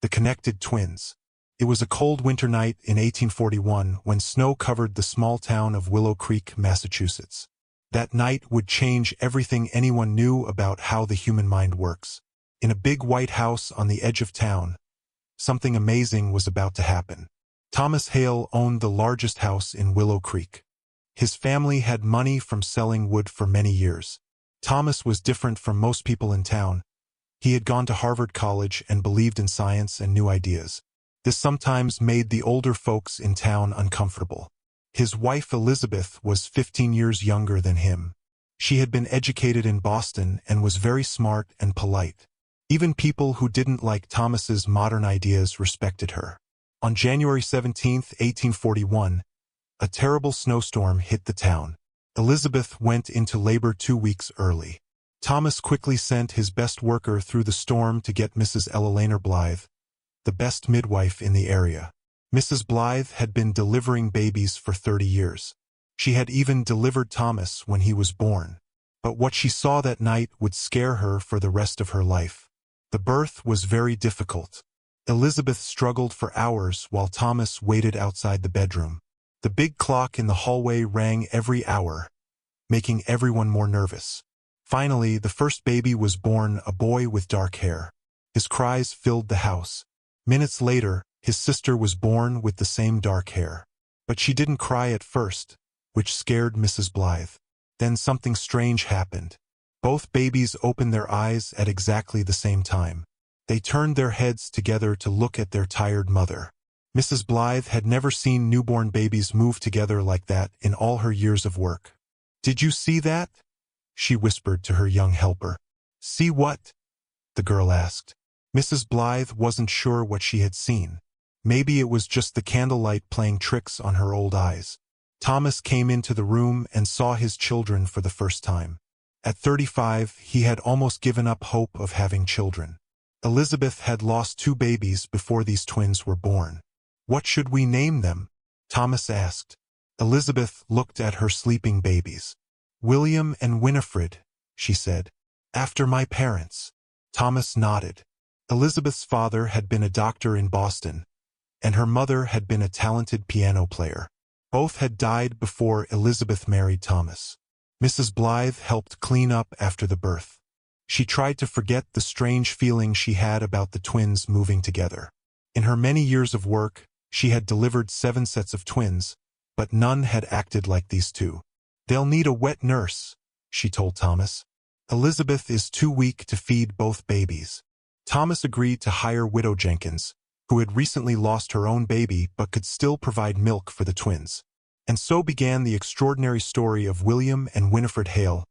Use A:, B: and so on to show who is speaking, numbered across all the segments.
A: The connected twins. It was a cold winter night in 1841 when snow covered the small town of Willow Creek, Massachusetts. That night would change everything anyone knew about how the human mind works. In a big white house on the edge of town, something amazing was about to happen. Thomas Hale owned the largest house in Willow Creek. His family had money from selling wood for many years. Thomas was different from most people in town. He had gone to Harvard College and believed in science and new ideas. This sometimes made the older folks in town uncomfortable. His wife Elizabeth was 15 years younger than him. She had been educated in Boston and was very smart and polite. Even people who didn't like Thomas's modern ideas respected her. On January 17, 1841, a terrible snowstorm hit the town. Elizabeth went into labor 2 weeks early. Thomas quickly sent his best worker through the storm to get Mrs. Eleanor Blythe, the best midwife in the area. Mrs. Blythe had been delivering babies for 30 years. She had even delivered Thomas when he was born. But what she saw that night would scare her for the rest of her life. The birth was very difficult. Elizabeth struggled for hours while Thomas waited outside the bedroom. The big clock in the hallway rang every hour, making everyone more nervous. Finally, the first baby was born, a boy with dark hair. His cries filled the house. Minutes later, his sister was born with the same dark hair. But she didn't cry at first, which scared Mrs. Blythe. Then something strange happened. Both babies opened their eyes at exactly the same time. They turned their heads together to look at their tired mother. Mrs. Blythe had never seen newborn babies move together like that in all her years of work. "Did you see that?" she whispered to her young helper. "See what?" the girl asked. Mrs. Blythe wasn't sure what she had seen. Maybe it was just the candlelight playing tricks on her old eyes. Thomas came into the room and saw his children for the first time. At 35, he had almost given up hope of having children. Elizabeth had lost 2 babies before these twins were born. "What should we name them?" Thomas asked. Elizabeth looked at her sleeping babies. "William and Winifred," she said. "After my parents." Thomas nodded. Elizabeth's father had been a doctor in Boston, and her mother had been a talented piano player. Both had died before Elizabeth married Thomas. Mrs. Blythe helped clean up after the birth. She tried to forget the strange feeling she had about the twins moving together. In her many years of work, she had delivered 7 sets of twins, but none had acted like these 2. "They'll need a wet nurse," she told Thomas. "Elizabeth is too weak to feed both babies." Thomas agreed to hire Widow Jenkins, who had recently lost her own baby but could still provide milk for the twins. And so began the extraordinary story of William and Winifred Hale,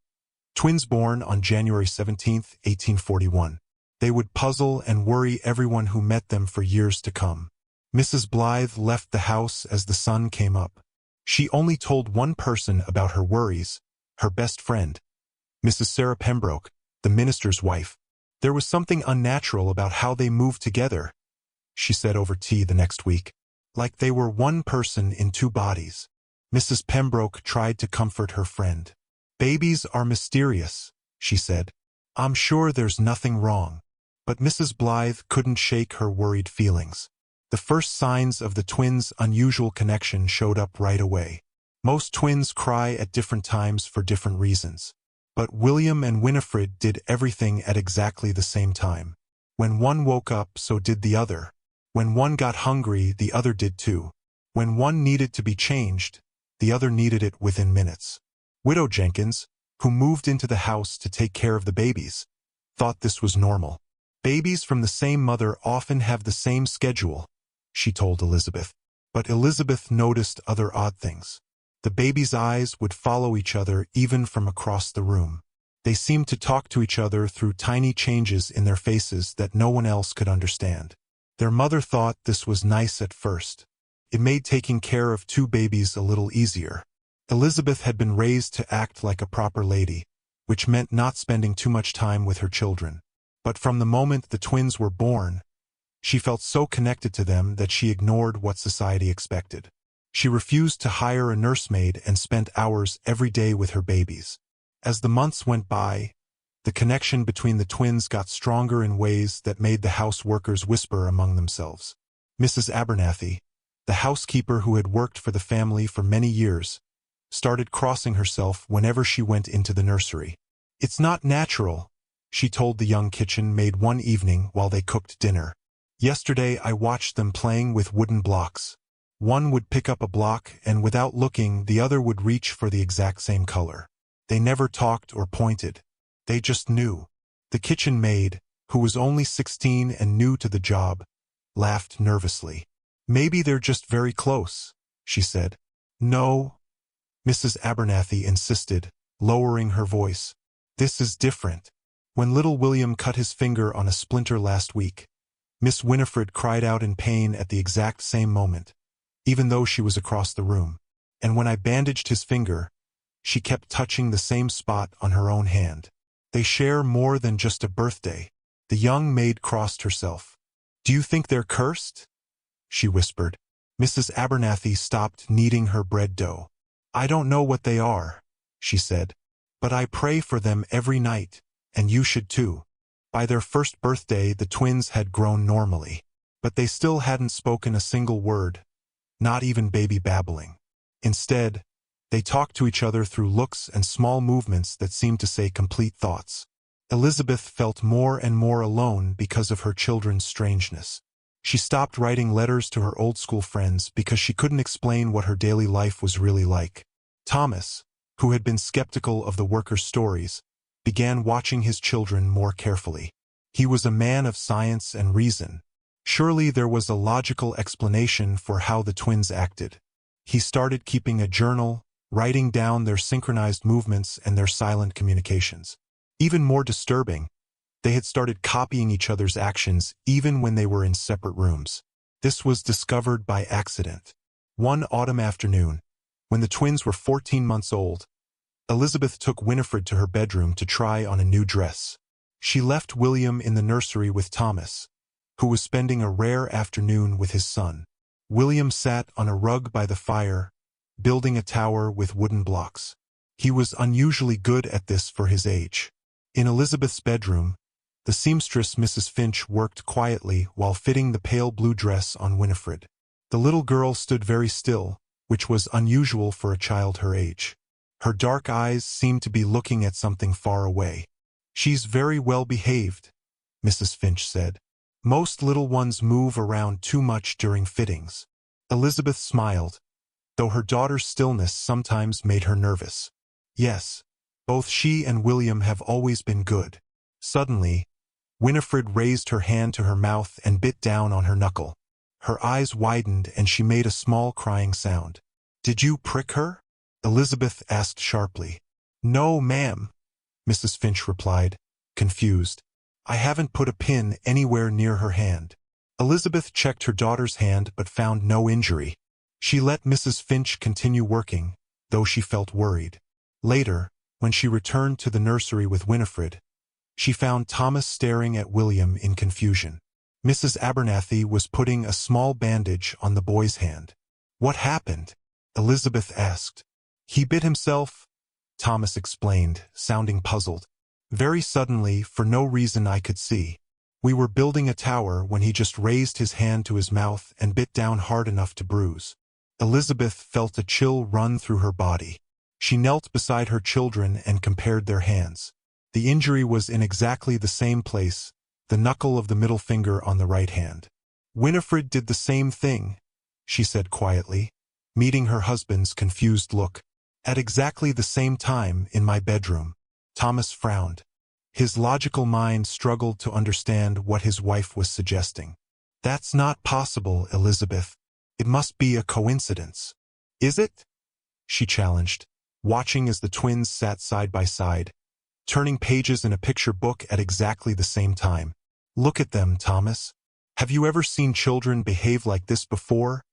A: twins born on January 17, 1841. They would puzzle and worry everyone who met them for years to come. Mrs. Blythe left the house as the sun came up. She only told one person about her worries, her best friend, Mrs. Sarah Pembroke, the minister's wife. There was something unnatural about how they moved together, she said over tea the next week, like they were one person in 2 bodies. Mrs. Pembroke tried to comfort her friend. "Babies are mysterious," she said. "I'm sure there's nothing wrong." But Mrs. Blythe couldn't shake her worried feelings. The first signs of the twins' unusual connection showed up right away. Most twins cry at different times for different reasons. But William and Winifred did everything at exactly the same time. When one woke up, so did the other. When one got hungry, the other did too. When one needed to be changed, the other needed it within minutes. Widow Jenkins, who moved into the house to take care of the babies, thought this was normal. "Babies from the same mother often have the same schedule," she told Elizabeth. But Elizabeth noticed other odd things. The babies' eyes would follow each other even from across the room. They seemed to talk to each other through tiny changes in their faces that no one else could understand. Their mother thought this was nice at first. It made taking care of 2 babies a little easier. Elizabeth had been raised to act like a proper lady, which meant not spending too much time with her children. But from the moment the twins were born, she felt so connected to them that she ignored what society expected. She refused to hire a nursemaid and spent hours every day with her babies. As the months went by, The connection between the twins got stronger in ways that made the house workers whisper among themselves. Mrs. Abernathy, the housekeeper who had worked for the family for many years, started crossing herself whenever she went into the nursery. "It's not natural," she told the young kitchen maid one evening while they cooked dinner. "Yesterday I watched them playing with wooden blocks. One would pick up a block and without looking the other would reach for the exact same color. They never talked or pointed. They just knew." The kitchen maid, who was only 16 and new to the job, laughed nervously. "Maybe they're just very close," she said. "No," Mrs. Abernathy insisted, lowering her voice. "This is different. When little William cut his finger on a splinter last week, Miss Winifred cried out in pain at the exact same moment, even though she was across the room. And when I bandaged his finger, she kept touching the same spot on her own hand. They share more than just a birthday." The young maid crossed herself. "Do you think they're cursed?" she whispered. Mrs. Abernathy stopped kneading her bread dough. "I don't know what they are," she said, "but I pray for them every night, and you should too." By their first birthday the twins had grown normally, but they still hadn't spoken a single word, not even baby babbling. Instead, they talked to each other through looks and small movements that seemed to say complete thoughts. Elizabeth felt more and more alone because of her children's strangeness. She stopped writing letters to her old school friends because she couldn't explain what her daily life was really like. Thomas, who had been skeptical of the workers' stories, began watching his children more carefully. He was a man of science and reason. Surely there was a logical explanation for how the twins acted. He started keeping a journal, writing down their synchronized movements and their silent communications. Even more disturbing, they had started copying each other's actions even when they were in separate rooms. This was discovered by accident. One autumn afternoon, when the twins were 14 months old, Elizabeth took Winifred to her bedroom to try on a new dress. She left William in the nursery with Thomas, who was spending a rare afternoon with his son. William sat on a rug by the fire, building a tower with wooden blocks. He was unusually good at this for his age. In Elizabeth's bedroom, the seamstress Mrs. Finch worked quietly while fitting the pale blue dress on Winifred. The little girl stood very still, which was unusual for a child her age. Her dark eyes seemed to be looking at something far away. "She's very well behaved," Mrs. Finch said. "Most little ones move around too much during fittings." Elizabeth smiled, though her daughter's stillness sometimes made her nervous. "Yes, both she and William have always been good." Suddenly, Winifred raised her hand to her mouth and bit down on her knuckle. Her eyes widened and she made a small crying sound. "Did you prick her?" Elizabeth asked sharply. "No, ma'am," Mrs. Finch replied, confused. "I haven't put a pin anywhere near her hand." Elizabeth checked her daughter's hand but found no injury. She let Mrs. Finch continue working, though she felt worried. Later, when she returned to the nursery with Winifred, she found Thomas staring at William in confusion. Mrs. Abernathy was putting a small bandage on the boy's hand. "What happened?" Elizabeth asked. "He bit himself," Thomas explained, sounding puzzled. "Very suddenly, for no reason I could see. We were building a tower when he just raised his hand to his mouth and bit down hard enough to bruise." Elizabeth felt a chill run through her body. She knelt beside her children and compared their hands. The injury was in exactly the same place, the knuckle of the middle finger on the right hand. "Winifred did the same thing," she said quietly, meeting her husband's confused look. "At exactly the same time in my bedroom." Thomas frowned. His logical mind struggled to understand what his wife was suggesting. "That's not possible, Elizabeth. It must be a coincidence." "Is it?" she challenged, watching as the twins sat side by side, turning pages in a picture book at exactly the same time. "Look at them, Thomas. Have you ever seen children behave like this before?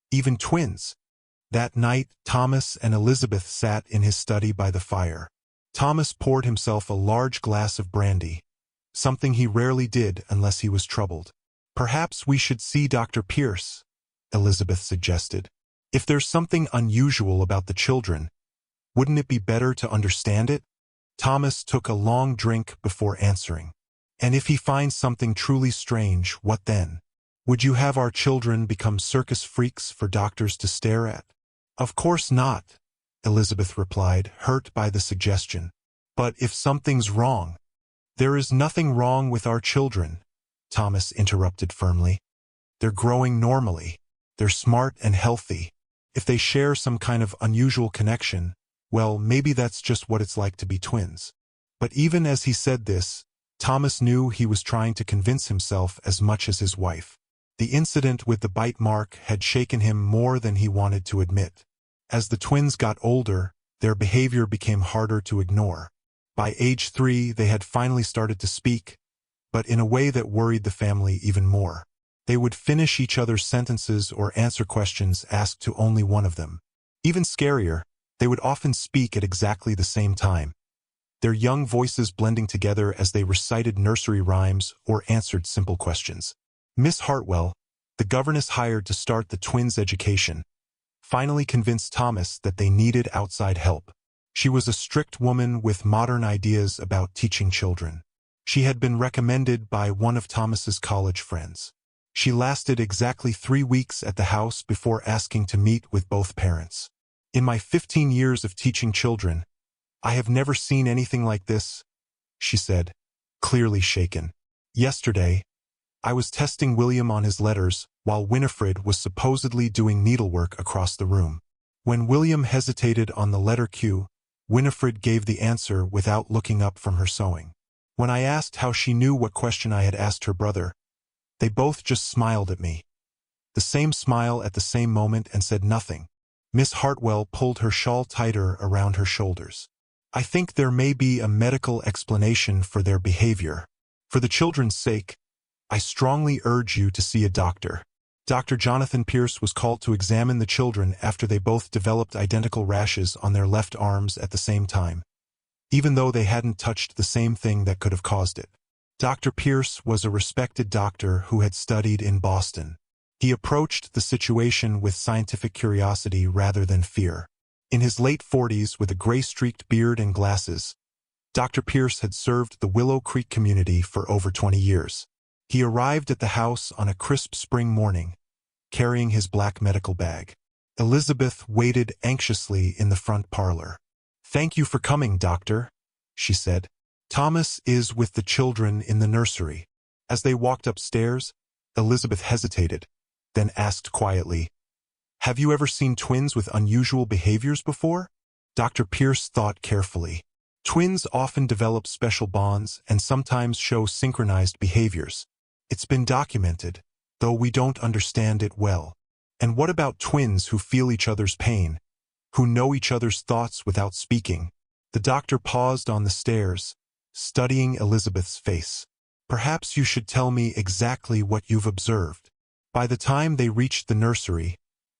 A: Even twins?" That night, Thomas and Elizabeth sat in his study by the fire. Thomas poured himself a large glass of brandy, something he rarely did unless he was troubled. "Perhaps we should see Dr. Pierce," Elizabeth suggested. "If there's something unusual about the children, wouldn't it be better to understand it?" Thomas took a long drink before answering. And if he finds something truly strange, what then? Would you have our children become circus freaks for doctors to stare at? Of course not, Elizabeth replied, hurt by the suggestion. But if something's wrong— There is nothing wrong with our children, Thomas interrupted firmly. They're growing normally. They're smart and healthy. If they share some kind of unusual connection, well, maybe that's just what it's like to be twins. But even as he said this, Thomas knew he was trying to convince himself as much as his wife. The incident with the bite mark had shaken him more than he wanted to admit. As the twins got older, their behavior became harder to ignore. By age 3, they had finally started to speak, but in a way that worried the family even more. They would finish each other's sentences or answer questions asked to only one of them. Even scarier, they would often speak at exactly the same time, their young voices blending together as they recited nursery rhymes or answered simple questions. Miss Hartwell, the governess hired to start the twins' education, finally convinced Thomas that they needed outside help. She was a strict woman with modern ideas about teaching children. She had been recommended by one of Thomas's college friends. She lasted exactly 3 weeks at the house before asking to meet with both parents. In my 15 years of teaching children, I have never seen anything like this, she said, clearly shaken. Yesterday, I was testing William on his letters while Winifred was supposedly doing needlework across the room. When William hesitated on the letter Q, Winifred gave the answer without looking up from her sewing. When I asked how she knew what question I had asked her brother, they both just smiled at me. The same smile at the same moment and said nothing. Miss Hartwell pulled her shawl tighter around her shoulders. I think there may be a medical explanation for their behavior. For the children's sake, I strongly urge you to see a doctor. Dr. Jonathan Pierce was called to examine the children after they both developed identical rashes on their left arms at the same time, even though they hadn't touched the same thing that could have caused it. Dr. Pierce was a respected doctor who had studied in Boston. He approached the situation with scientific curiosity rather than fear. In his late 40s, with a gray-streaked beard and glasses, Dr. Pierce had served the Willow Creek community for over 20 years. He arrived at the house on a crisp spring morning, carrying his black medical bag. Elizabeth waited anxiously in the front parlor. "Thank you for coming, doctor," she said. "Thomas is with the children in the nursery." As they walked upstairs, Elizabeth hesitated, then asked quietly, "Have you ever seen twins with unusual behaviors before?" Dr. Pierce thought carefully. Twins often develop special bonds and sometimes show synchronized behaviors. It's been documented, though we don't understand it well. And what about twins who feel each other's pain, who know each other's thoughts without speaking? The doctor paused on the stairs, studying Elizabeth's face. "Perhaps you should tell me exactly what you've observed." By the time they reached the nursery,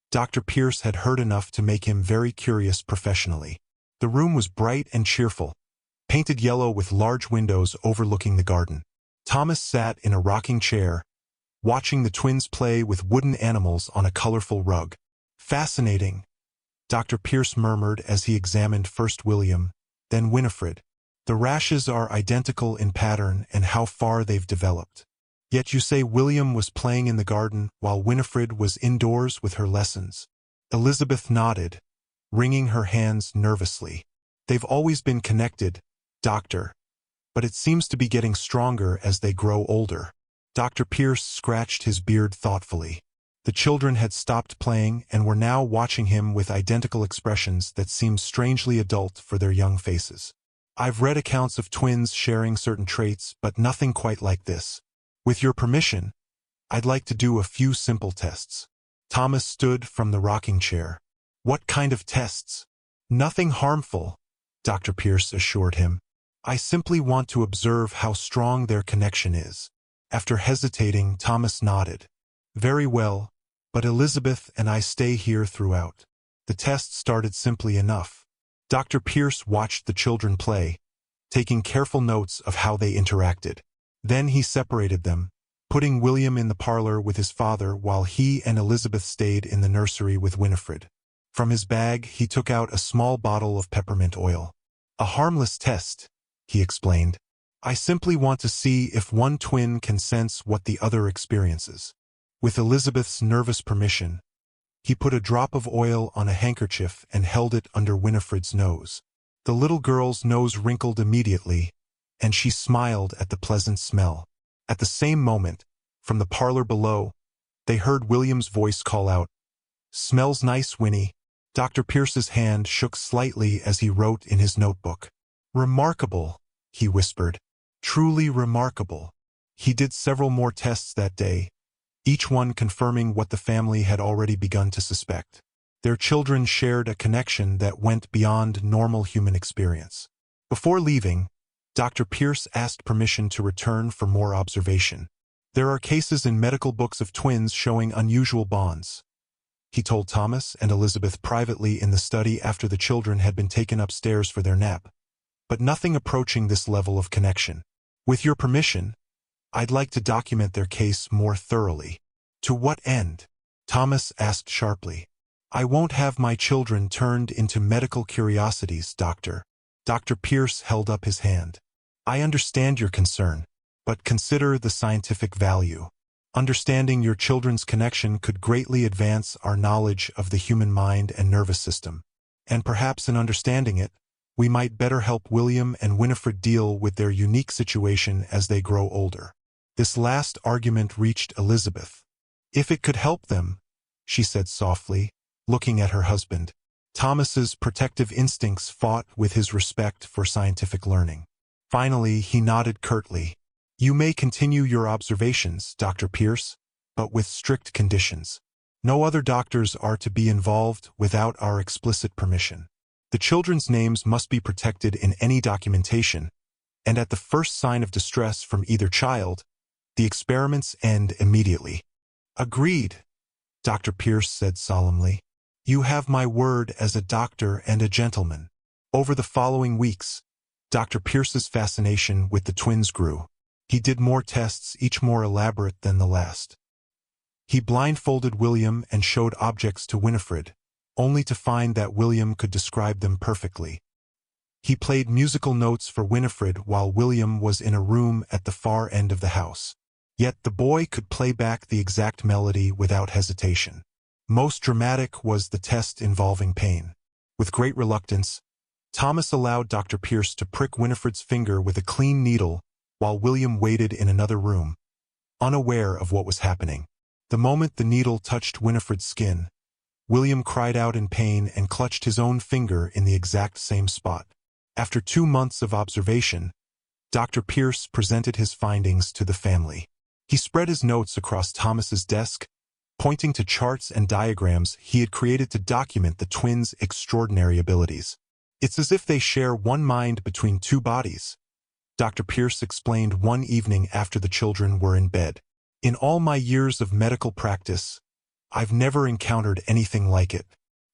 A: Dr. Pierce had heard enough to make him very curious professionally. The room was bright and cheerful, painted yellow with large windows overlooking the garden. Thomas sat in a rocking chair, watching the twins play with wooden animals on a colorful rug. "Fascinating," Dr. Pierce murmured as he examined first William, then Winifred. "The rashes are identical in pattern and how far they've developed. Yet you say William was playing in the garden while Winifred was indoors with her lessons." Elizabeth nodded, wringing her hands nervously. "They've always been connected, doctor, but it seems to be getting stronger as they grow older." Dr. Pierce scratched his beard thoughtfully. The children had stopped playing and were now watching him with identical expressions that seemed strangely adult for their young faces. "I've read accounts of twins sharing certain traits, but nothing quite like this. With your permission, I'd like to do a few simple tests." Thomas stood from the rocking chair. "What kind of tests?" "Nothing harmful," Dr. Pierce assured him. "I simply want to observe how strong their connection is." After hesitating, Thomas nodded. "Very well, but Elizabeth and I stay here throughout." The test started simply enough. Dr. Pierce watched the children play, taking careful notes of how they interacted. Then he separated them, putting William in the parlor with his father while he and Elizabeth stayed in the nursery with Winifred. From his bag, he took out a small bottle of peppermint oil. A harmless test, he explained. I simply want to see if one twin can sense what the other experiences. With Elizabeth's nervous permission, he put a drop of oil on a handkerchief and held it under Winifred's nose. The little girl's nose wrinkled immediately, and she smiled at the pleasant smell. At the same moment, from the parlor below, they heard William's voice call out, "Smells nice, Winnie." Dr. Pierce's hand shook slightly as he wrote in his notebook. "Remarkable," he whispered. "Truly remarkable." He did several more tests that day, each one confirming what the family had already begun to suspect. Their children shared a connection that went beyond normal human experience. Before leaving, Dr. Pierce asked permission to return for more observation. "There are cases in medical books of twins showing unusual bonds," he told Thomas and Elizabeth privately in the study after the children had been taken upstairs for their nap. "But nothing approaching this level of connection. With your permission, I'd like to document their case more thoroughly." "To what end?" Thomas asked sharply. "I won't have my children turned into medical curiosities, Doctor." Dr. Pierce held up his hand. "I understand your concern, but consider the scientific value. Understanding your children's connection could greatly advance our knowledge of the human mind and nervous system. And perhaps in understanding it, we might better help William and Winifred deal with their unique situation as they grow older." This last argument reached Elizabeth. "If it could help them," she said softly, looking at her husband. Thomas's protective instincts fought with his respect for scientific learning. Finally, he nodded curtly. "You may continue your observations, Dr. Pierce, but with strict conditions. No other doctors are to be involved without our explicit permission. The children's names must be protected in any documentation, and at the first sign of distress from either child, the experiments end immediately." "Agreed," Dr. Pierce said solemnly. "You have my word as a doctor and a gentleman." Over the following weeks, Dr. Pierce's fascination with the twins grew. He did more tests, each more elaborate than the last. He blindfolded William and showed objects to Winifred, only to find that William could describe them perfectly. He played musical notes for Winifred while William was in a room at the far end of the house. Yet the boy could play back the exact melody without hesitation. Most dramatic was the test involving pain. With great reluctance, Thomas allowed Dr. Pierce to prick Winifred's finger with a clean needle while William waited in another room, unaware of what was happening. The moment the needle touched Winifred's skin, William cried out in pain and clutched his own finger in the exact same spot. After 2 months of observation, Dr. Pierce presented his findings to the family. He spread his notes across Thomas's desk, pointing to charts and diagrams he had created to document the twins' extraordinary abilities. "It's as if they share one mind between two bodies," Dr. Pierce explained one evening after the children were in bed. "In all my years of medical practice, I've never encountered anything like it.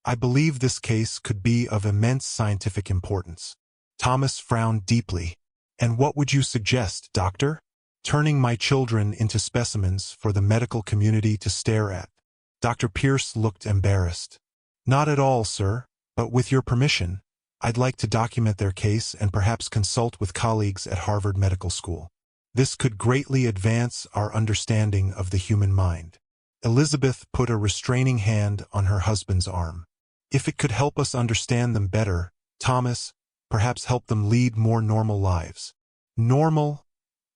A: I believe this case could be of immense scientific importance." Thomas frowned deeply. "And what would you suggest, Doctor?" "Turning my children into specimens for the medical community to stare at." Dr. Pierce looked embarrassed. "Not at all, sir, but with your permission, I'd like to document their case and perhaps consult with colleagues at Harvard Medical School. This could greatly advance our understanding of the human mind." Elizabeth put a restraining hand on her husband's arm. "If it could help us understand them better, Thomas, perhaps help them lead more normal lives." "Normal?"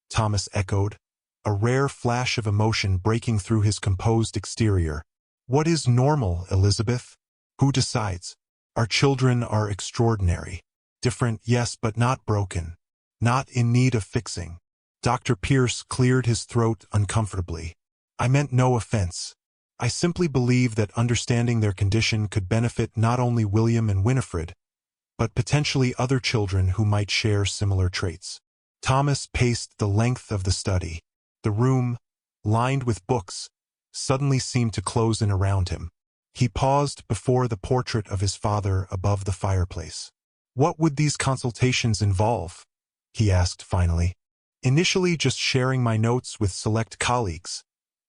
A: Thomas echoed, a rare flash of emotion breaking through his composed exterior. "What is normal, Elizabeth? Who decides? Our children are extraordinary. Different, yes, but not broken. Not in need of fixing." Dr. Pierce cleared his throat uncomfortably. "I meant no offense. I simply believe that understanding their condition could benefit not only William and Winifred, but potentially other children who might share similar traits." Thomas paced the length of the study. The room, lined with books, suddenly seemed to close in around him. He paused before the portrait of his father above the fireplace. "What would these consultations involve?" he asked finally. "Initially just sharing my notes with select colleagues,"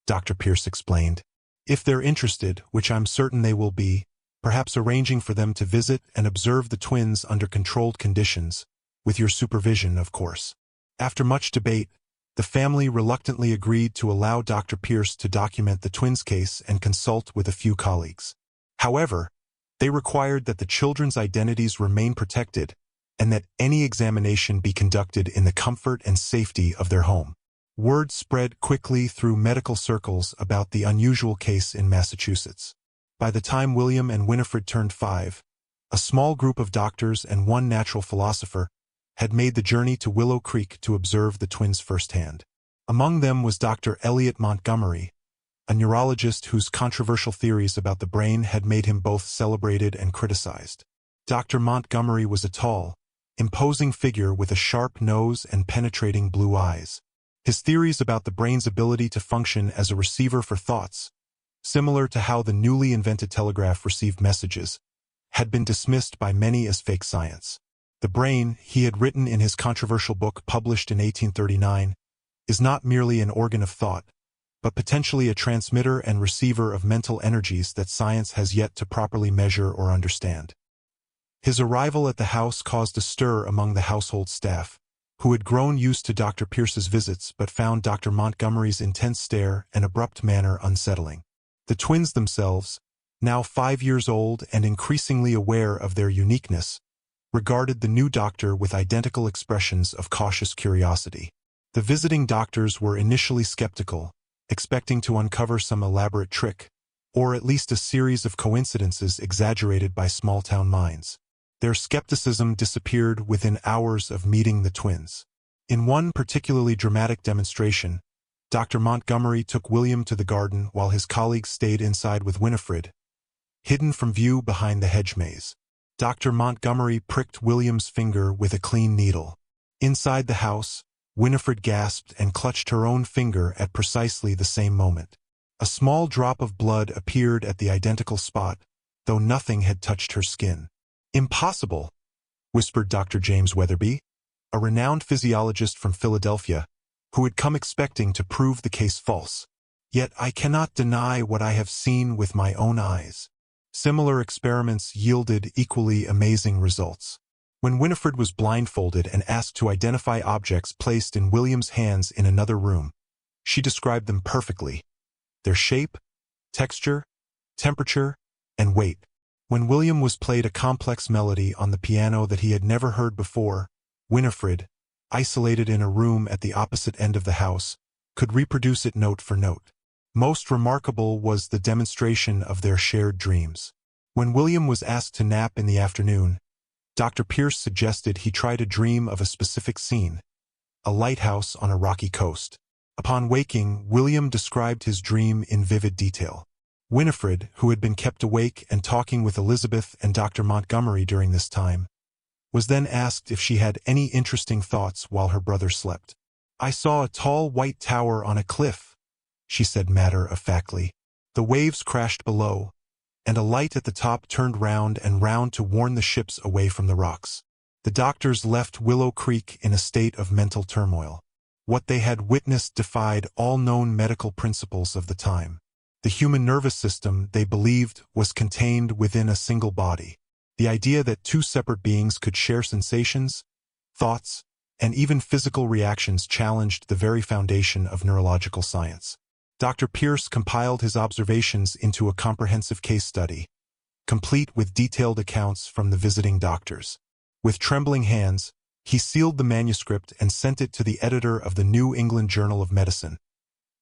A: Dr. Pierce explained. "If they're interested, which I'm certain they will be, perhaps arranging for them to visit and observe the twins under controlled conditions, with your supervision, of course. After much debate, the family reluctantly agreed to allow Dr. Pierce to document the twins' case and consult with a few colleagues. However, they required that the children's identities remain protected and that any examination be conducted in the comfort and safety of their home. Word spread quickly through medical circles about the unusual case in Massachusetts. By the time William and Winifred turned 5, a small group of doctors and one natural philosopher had made the journey to Willow Creek to observe the twins firsthand. Among them was Dr. Elliot Montgomery, a neurologist whose controversial theories about the brain had made him both celebrated and criticized. Dr. Montgomery was a tall, imposing figure with a sharp nose and penetrating blue eyes. His theories about the brain's ability to function as a receiver for thoughts, similar to how the newly invented telegraph received messages, had been dismissed by many as fake science. The brain, he had written in his controversial book published in 1839, is not merely an organ of thought, but potentially a transmitter and receiver of mental energies that science has yet to properly measure or understand. His arrival at the house caused a stir among the household staff, who had grown used to Dr. Pierce's visits but found Dr. Montgomery's intense stare and abrupt manner unsettling. The twins themselves, now 5 years old and increasingly aware of their uniqueness, regarded the new doctor with identical expressions of cautious curiosity. The visiting doctors were initially skeptical, expecting to uncover some elaborate trick, or at least a series of coincidences exaggerated by small-town minds. Their skepticism disappeared within hours of meeting the twins. In one particularly dramatic demonstration, Dr. Montgomery took William to the garden while his colleagues stayed inside with Winifred, hidden from view behind the hedge maze. Dr. Montgomery pricked William's finger with a clean needle. Inside the house, Winifred gasped and clutched her own finger at precisely the same moment. A small drop of blood appeared at the identical spot, though nothing had touched her skin. "Impossible," whispered Dr. James Weatherby, a renowned physiologist from Philadelphia, who had come expecting to prove the case false. "Yet I cannot deny what I have seen with my own eyes." Similar experiments yielded equally amazing results. When Winifred was blindfolded and asked to identify objects placed in William's hands in another room, she described them perfectly: their shape, texture, temperature, and weight. When William was played a complex melody on the piano that he had never heard before, Winifred, isolated in a room at the opposite end of the house, could reproduce it note for note. Most remarkable was the demonstration of their shared dreams. When William was asked to nap in the afternoon, Dr. Pierce suggested he try to dream of a specific scene, a lighthouse on a rocky coast. Upon waking, William described his dream in vivid detail. Winifred, who had been kept awake and talking with Elizabeth and Dr. Montgomery during this time, was then asked if she had any interesting thoughts while her brother slept. "I saw a tall white tower on a cliff," she said matter-of-factly. "The waves crashed below, and a light at the top turned round and round to warn the ships away from the rocks." The doctors left Willow Creek in a state of mental turmoil. What they had witnessed defied all known medical principles of the time. The human nervous system, they believed, was contained within a single body. The idea that two separate beings could share sensations, thoughts, and even physical reactions challenged the very foundation of neurological science. Dr. Pierce compiled his observations into a comprehensive case study, complete with detailed accounts from the visiting doctors. With trembling hands, he sealed the manuscript and sent it to the editor of the New England Journal of Medicine,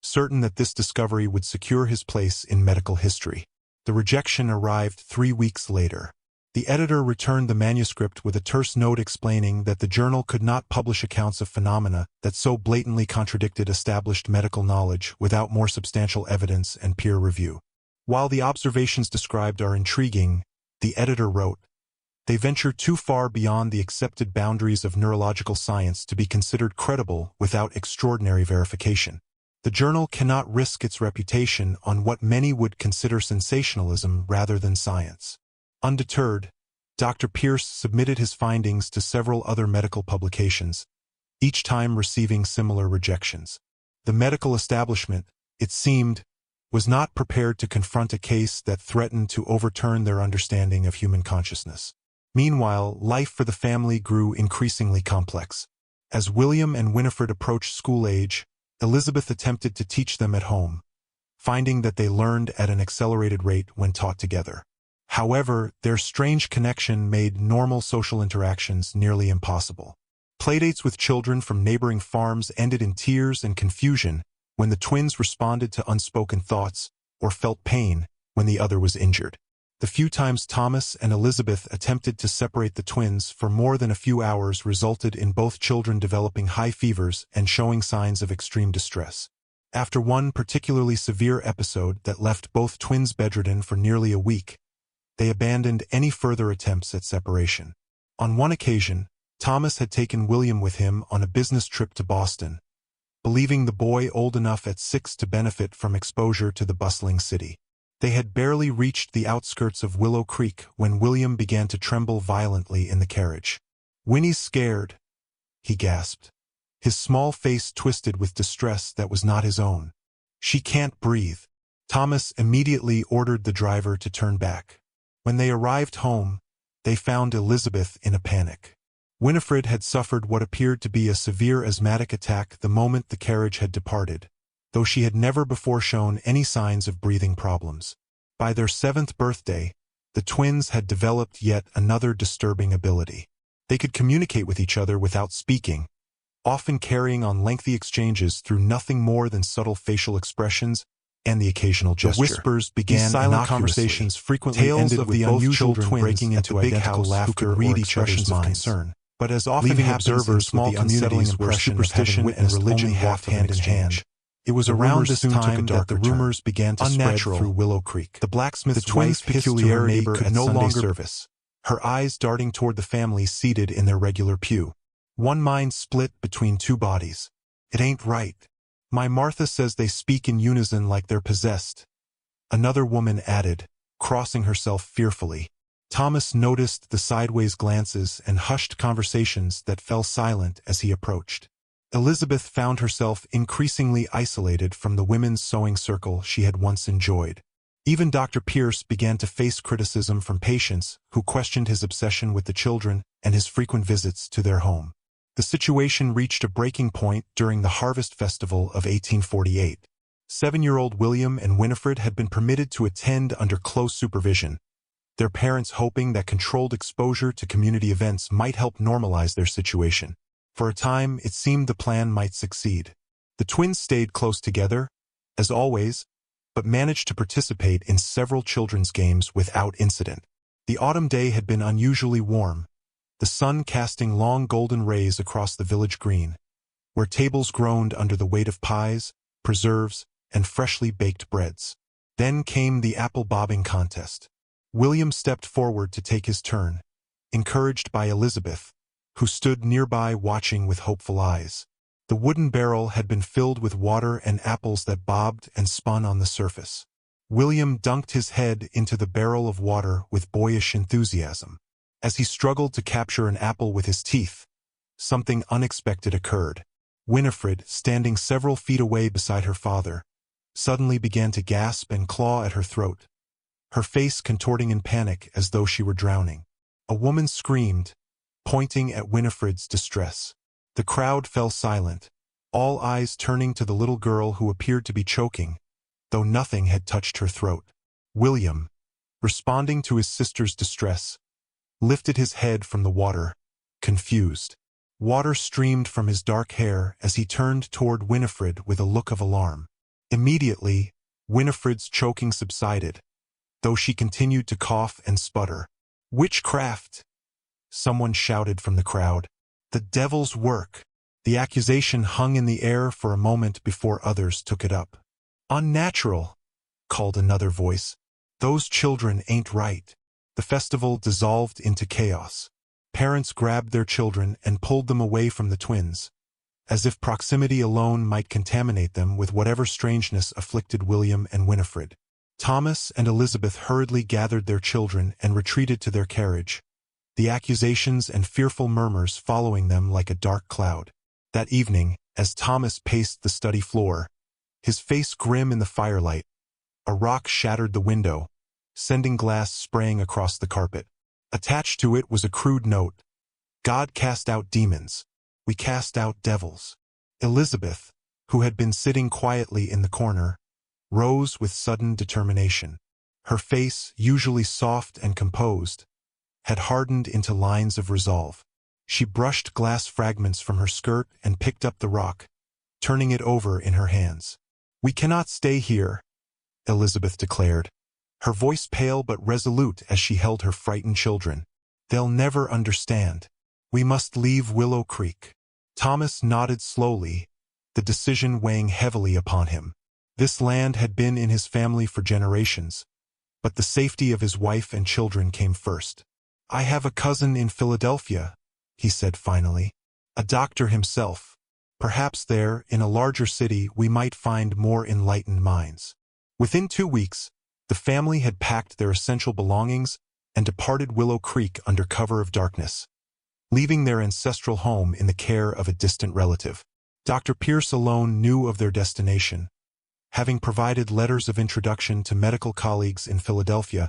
A: certain that this discovery would secure his place in medical history. The rejection arrived 3 weeks later. The editor returned the manuscript with a terse note explaining that the journal could not publish accounts of phenomena that so blatantly contradicted established medical knowledge without more substantial evidence and peer review. While the observations described are intriguing, the editor wrote, "They venture too far beyond the accepted boundaries of neurological science to be considered credible without extraordinary verification. The journal cannot risk its reputation on what many would consider sensationalism rather than science." Undeterred, Dr. Pierce submitted his findings to several other medical publications, each time receiving similar rejections. The medical establishment, it seemed, was not prepared to confront a case that threatened to overturn their understanding of human consciousness. Meanwhile, life for the family grew increasingly complex. As William and Winifred approached school age, Elizabeth attempted to teach them at home, finding that they learned at an accelerated rate when taught together. However, their strange connection made normal social interactions nearly impossible. Playdates with children from neighboring farms ended in tears and confusion when the twins responded to unspoken thoughts or felt pain when the other was injured. The few times Thomas and Elizabeth attempted to separate the twins for more than a few hours resulted in both children developing high fevers and showing signs of extreme distress. After one particularly severe episode that left both twins bedridden for nearly a week, they abandoned any further attempts at separation. On one occasion, Thomas had taken William with him on a business trip to Boston, believing the boy old enough at 6 to benefit from exposure to the bustling city. They had barely reached the outskirts of Willow Creek when William began to tremble violently in the carriage. "Winnie's scared," he gasped. His small face twisted with distress that was not his own. "She can't breathe." Thomas immediately ordered the driver to turn back. When they arrived home, they found Elizabeth in a panic. Winifred had suffered what appeared to be a severe asthmatic attack the moment the carriage had departed, though she had never before shown any signs of breathing problems. By their 7th birthday, the twins had developed yet another disturbing ability. They could communicate with each other without speaking, often carrying on lengthy exchanges through nothing more than subtle facial expressions and the occasional gesture. The whispers began. These silent conversations frequently ended with both children breaking into identical laughter or read each other's minds. But as often happens in small communities where superstition and religion walked hand in hand, it was around this time that the rumors began to spread through Willow Creek. The blacksmith's wife's peculiarity could no longer service, her eyes darting toward the family seated in their regular pew. One mind split between two bodies. "It ain't right. My Martha says they speak in unison like they're possessed," another woman added, crossing herself fearfully. Thomas noticed the sideways glances and hushed conversations that fell silent as he approached. Elizabeth found herself increasingly isolated from the women's sewing circle she had once enjoyed. Even Dr. Pierce began to face criticism from patients who questioned his obsession with the children and his frequent visits to their home. The situation reached a breaking point during the Harvest Festival of 1848. 7-year-old William and Winifred had been permitted to attend under close supervision, their parents hoping that controlled exposure to community events might help normalize their situation. For a time, it seemed the plan might succeed. The twins stayed close together, as always, but managed to participate in several children's games without incident. The autumn day had been unusually warm, the sun casting long golden rays across the village green, where tables groaned under the weight of pies, preserves, and freshly baked breads. Then came the apple bobbing contest. William stepped forward to take his turn, encouraged by Elizabeth, who stood nearby watching with hopeful eyes. The wooden barrel had been filled with water and apples that bobbed and spun on the surface. William dunked his head into the barrel of water with boyish enthusiasm. As he struggled to capture an apple with his teeth, something unexpected occurred. Winifred, standing several feet away beside her father, suddenly began to gasp and claw at her throat, her face contorting in panic as though she were drowning. A woman screamed, pointing at Winifred's distress. The crowd fell silent, all eyes turning to the little girl who appeared to be choking, though nothing had touched her throat. William, responding to his sister's distress, lifted his head from the water, confused. Water streamed from his dark hair as he turned toward Winifred with a look of alarm. Immediately, Winifred's choking subsided, though she continued to cough and sputter. "Witchcraft!" someone shouted from the crowd. "The devil's work." The accusation hung in the air for a moment before others took it up. "Unnatural," called another voice. "Those children ain't right." The festival dissolved into chaos. Parents grabbed their children and pulled them away from the twins, as if proximity alone might contaminate them with whatever strangeness afflicted William and Winifred. Thomas and Elizabeth hurriedly gathered their children and retreated to their carriage, the accusations and fearful murmurs following them like a dark cloud. That evening, as Thomas paced the study floor, his face grim in the firelight, A rock shattered the window, sending glass spraying across the carpet. Attached to it was a crude note. God cast out demons. We cast out devils. Elizabeth, who had been sitting quietly in the corner, rose with sudden determination. Her face, usually soft and composed, had hardened into lines of resolve. She brushed glass fragments from her skirt and picked up the rock, turning it over in her hands. "We cannot stay here," Elizabeth declared, her voice pale but resolute as she held her frightened children. "They'll never understand. We must leave Willow Creek." Thomas nodded slowly, the decision weighing heavily upon him. This land had been in his family for generations, but the safety of his wife and children came first. "I have a cousin in Philadelphia," he said finally. "A doctor himself. Perhaps there, in a larger city, we might find more enlightened minds." Within 2 weeks, the family had packed their essential belongings and departed Willow Creek under cover of darkness, leaving their ancestral home in the care of a distant relative. Dr. Pierce alone knew of their destination, having provided letters of introduction to medical colleagues in Philadelphia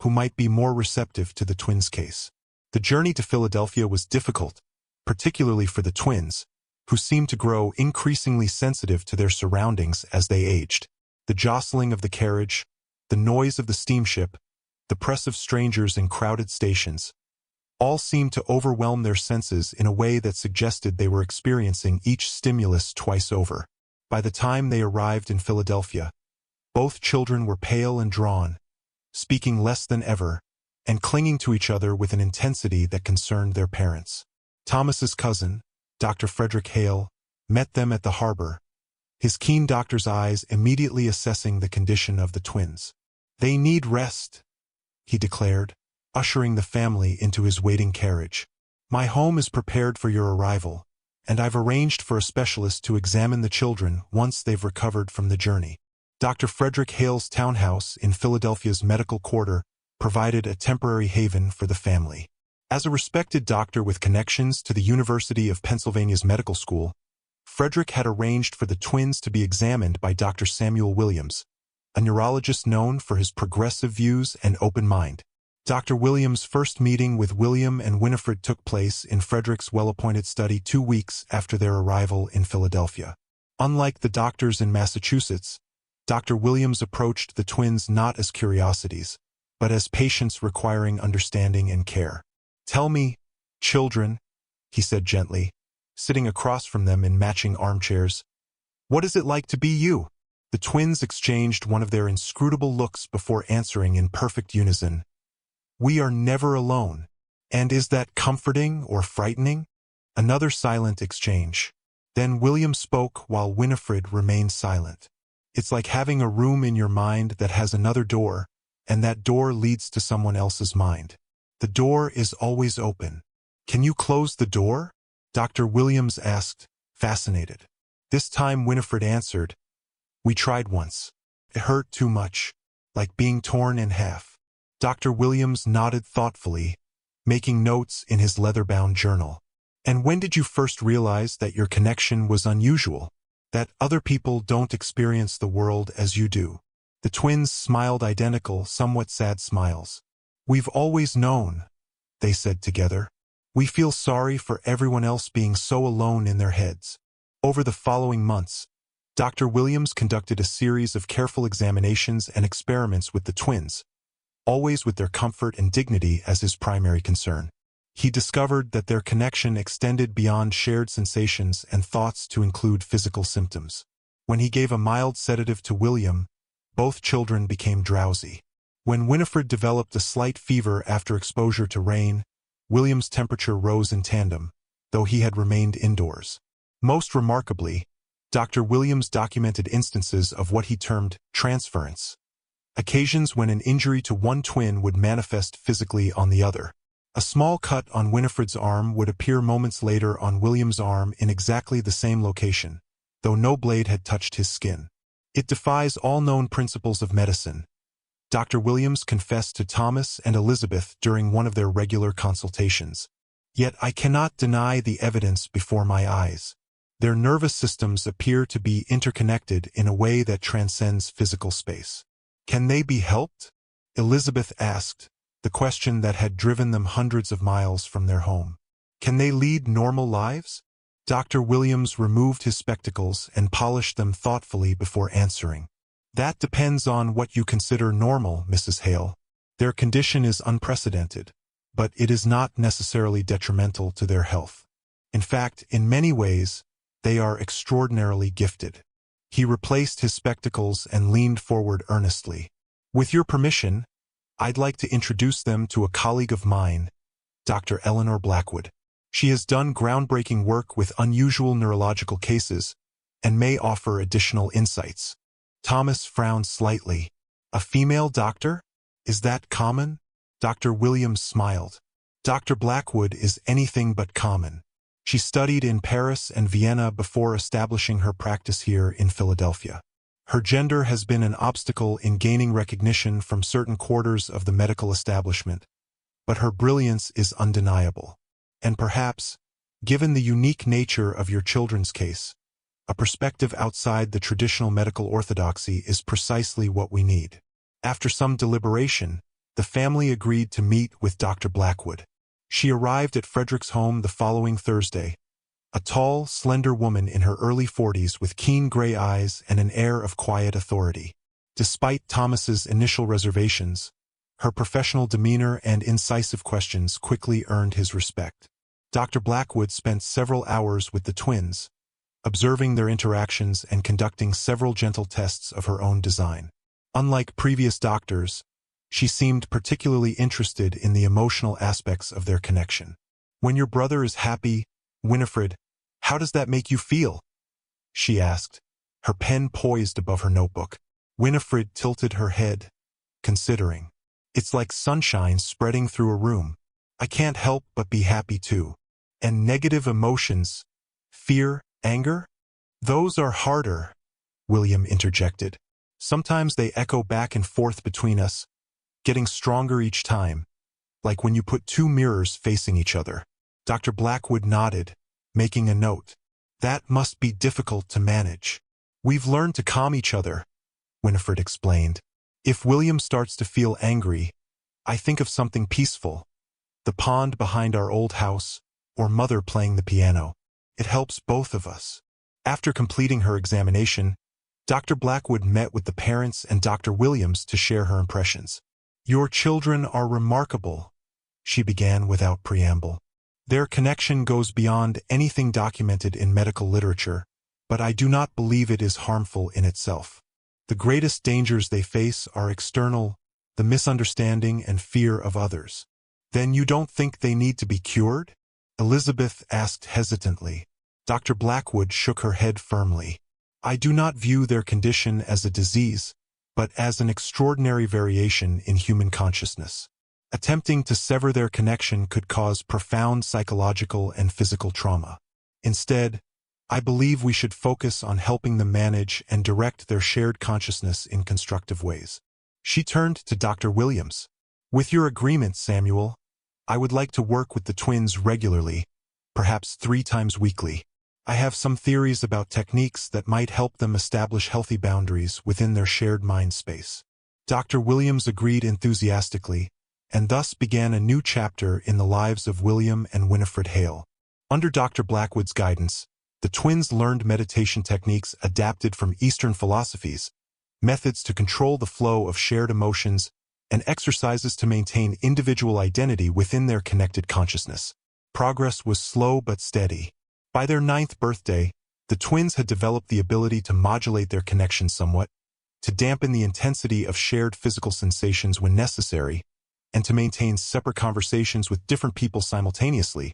A: who might be more receptive to the twins' case. The journey to Philadelphia was difficult, particularly for the twins, who seemed to grow increasingly sensitive to their surroundings as they aged. The jostling of the carriage, the noise of the steamship, the press of strangers in crowded stations, all seemed to overwhelm their senses in a way that suggested they were experiencing each stimulus twice over. By the time they arrived in Philadelphia, both children were pale and drawn, speaking less than ever, and clinging to each other with an intensity that concerned their parents. Thomas's cousin, Dr. Frederick Hale, met them at the harbor, his keen doctor's eyes immediately assessing the condition of the twins. "They need rest," he declared, ushering the family into his waiting carriage. "My home is prepared for your arrival, and I've arranged for a specialist to examine the children once they've recovered from the journey." Dr. Frederick Hale's townhouse in Philadelphia's medical quarter provided a temporary haven for the family. As a respected doctor with connections to the University of Pennsylvania's medical school, Frederick had arranged for the twins to be examined by Dr. Samuel Williams, a neurologist known for his progressive views and open mind. Dr. Williams' first meeting with William and Winifred took place in Frederick's well-appointed study 2 weeks after their arrival in Philadelphia. Unlike the doctors in Massachusetts, Dr. Williams approached the twins not as curiosities, but as patients requiring understanding and care. "Tell me, children," he said gently, sitting across from them in matching armchairs, "what is it like to be you?" The twins exchanged one of their inscrutable looks before answering in perfect unison. "We are never alone." "And is that comforting or frightening?" Another silent exchange. Then William spoke while Winifred remained silent. "It's like having a room in your mind that has another door, and that door leads to someone else's mind. The door is always open." "Can you close the door?" Dr. Williams asked, fascinated. This time Winifred answered, "We tried once. It hurt too much, like being torn in half." Dr. Williams nodded thoughtfully, making notes in his leather-bound journal. "And when did you first realize that your connection was unusual? That other people don't experience the world as you do?" The twins smiled identical, somewhat sad smiles. "We've always known," they said together. "We feel sorry for everyone else being so alone in their heads." Over the following months, Dr. Williams conducted a series of careful examinations and experiments with the twins, always with their comfort and dignity as his primary concern. He discovered that their connection extended beyond shared sensations and thoughts to include physical symptoms. When he gave a mild sedative to William, both children became drowsy. When Winifred developed a slight fever after exposure to rain, William's temperature rose in tandem, though he had remained indoors. Most remarkably, Dr. Williams documented instances of what he termed transference, occasions when an injury to one twin would manifest physically on the other. A small cut on Winifred's arm would appear moments later on William's arm in exactly the same location, though no blade had touched his skin. "It defies all known principles of medicine," Dr. Williams confessed to Thomas and Elizabeth during one of their regular consultations. "Yet I cannot deny the evidence before my eyes. Their nervous systems appear to be interconnected in a way that transcends physical space." Can they be helped? Elizabeth asked, the question that had driven them hundreds of miles from their home. Can they lead normal lives? Dr. Williams removed his spectacles and polished them thoughtfully before answering. That depends on what you consider normal, Mrs. Hale. Their condition is unprecedented, but it is not necessarily detrimental to their health. In fact, in many ways, they are extraordinarily gifted. He replaced his spectacles and leaned forward earnestly. With your permission, I'd like to introduce them to a colleague of mine, Dr. Eleanor Blackwood. She has done groundbreaking work with unusual neurological cases and may offer additional insights. Thomas frowned slightly. A female doctor? Is that common? Dr. Williams smiled. Dr. Blackwood is anything but common. She studied in Paris and Vienna before establishing her practice here in Philadelphia. Her gender has been an obstacle in gaining recognition from certain quarters of the medical establishment, but her brilliance is undeniable. And perhaps, given the unique nature of your children's case, a perspective outside the traditional medical orthodoxy is precisely what we need. After some deliberation, the family agreed to meet with Dr. Blackwood. She arrived at Frederick's home the following Thursday, a tall, slender woman in her early 40s with keen gray eyes and an air of quiet authority. Despite Thomas's initial reservations, her professional demeanor and incisive questions quickly earned his respect. Dr. Blackwood spent several hours with the twins, observing their interactions and conducting several gentle tests of her own design. Unlike previous doctors, she seemed particularly interested in the emotional aspects of their connection. When your brother is happy, Winifred, how does that make you feel? She asked, her pen poised above her notebook. Winifred tilted her head, considering. It's like sunshine spreading through a room. I can't help but be happy too. And negative emotions, fear, anger? Those are harder, William interjected. Sometimes they echo back and forth between us, getting stronger each time, like when you put two mirrors facing each other. Dr. Blackwood nodded, making a note. That must be difficult to manage. We've learned to calm each other, Winifred explained. If William starts to feel angry, I think of something peaceful. The pond behind our old house, or Mother playing the piano. It helps both of us. After completing her examination, Dr. Blackwood met with the parents and Dr. Williams to share her impressions. Your children are remarkable, she began without preamble. Their connection goes beyond anything documented in medical literature, but I do not believe it is harmful in itself. The greatest dangers they face are external, the misunderstanding and fear of others. Then you don't think they need to be cured? Elizabeth asked hesitantly. Dr. Blackwood shook her head firmly. I do not view their condition as a disease, but as an extraordinary variation in human consciousness. Attempting to sever their connection could cause profound psychological and physical trauma. Instead, I believe we should focus on helping them manage and direct their shared consciousness in constructive ways. She turned to Dr. Williams. With your agreement, Samuel, I would like to work with the twins regularly, perhaps 3 times weekly. I have some theories about techniques that might help them establish healthy boundaries within their shared mind space. Dr. Williams agreed enthusiastically, and thus began a new chapter in the lives of William and Winifred Hale. Under Dr. Blackwood's guidance, the twins learned meditation techniques adapted from Eastern philosophies, methods to control the flow of shared emotions, and exercises to maintain individual identity within their connected consciousness. Progress was slow but steady. By their 9th birthday, the twins had developed the ability to modulate their connection somewhat, to dampen the intensity of shared physical sensations when necessary, and to maintain separate conversations with different people simultaneously,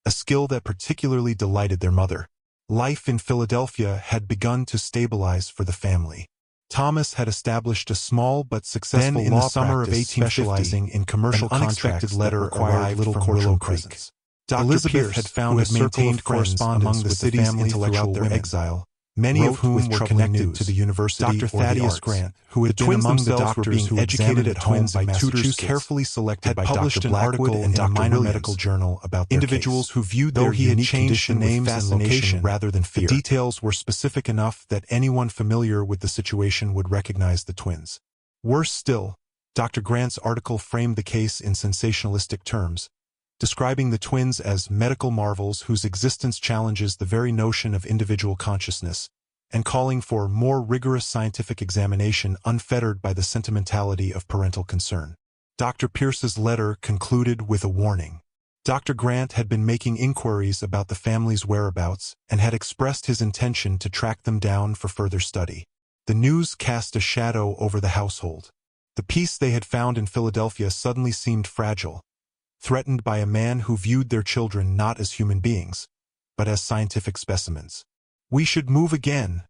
A: a skill that particularly delighted their mother. Life in Philadelphia had begun to stabilize for the family. Thomas had established a small but successful
B: in
A: law
B: the summer of
A: practice
B: 1850,
A: specializing in commercial
B: an unexpected
A: contracts
B: letter
A: that required
B: arrived
A: little
B: from
A: cordial
B: Willow
A: presence.
B: Creek.
A: Dr.
B: Elizabeth
A: Pierce
B: had found
A: who
B: a
A: had
B: circle
A: maintained
B: of friends
A: correspondence
B: among the
A: with the
B: city's
A: family
B: intellectual
A: throughout their
B: women,
A: exile, many of
B: wrote
A: whom
B: with
A: were
B: troubling
A: connected
B: news.
A: to the university
B: Dr.
A: or the
B: Thaddeus
A: arts.
B: Grant, who had
A: The
B: been
A: twins
B: among the
A: themselves were
B: doctors
A: being
B: who
A: educated
B: examined
A: at
B: the
A: home
B: twins
A: by
B: in
A: tutors
B: Massachusetts,
A: carefully selected
B: had
A: by
B: published
A: Dr.
B: an
A: Blackwood
B: article
A: and
B: in a
A: Dr.
B: minor
A: Williams,
B: medical journal about their
A: individuals
B: case.
A: who viewed
B: Though
A: their
B: he had
A: unique
B: changed the
A: condition with
B: names and
A: fascination
B: location,
A: rather than fear.
B: the
A: Details were specific enough that anyone familiar with the situation would recognize the twins. Worse still, Dr. Grant's article framed the case in sensationalistic terms, describing the twins as medical marvels whose existence challenges the very notion of individual consciousness, and calling for more rigorous scientific examination unfettered by the sentimentality of parental concern. Dr. Pierce's letter concluded with a warning. Dr. Grant had been making inquiries about the family's whereabouts and had expressed his intention to track them down for further study. The news cast a shadow over the household. The peace they had found in Philadelphia suddenly seemed fragile, threatened by a man who viewed their children not as human beings, but as scientific specimens. "We should move again,"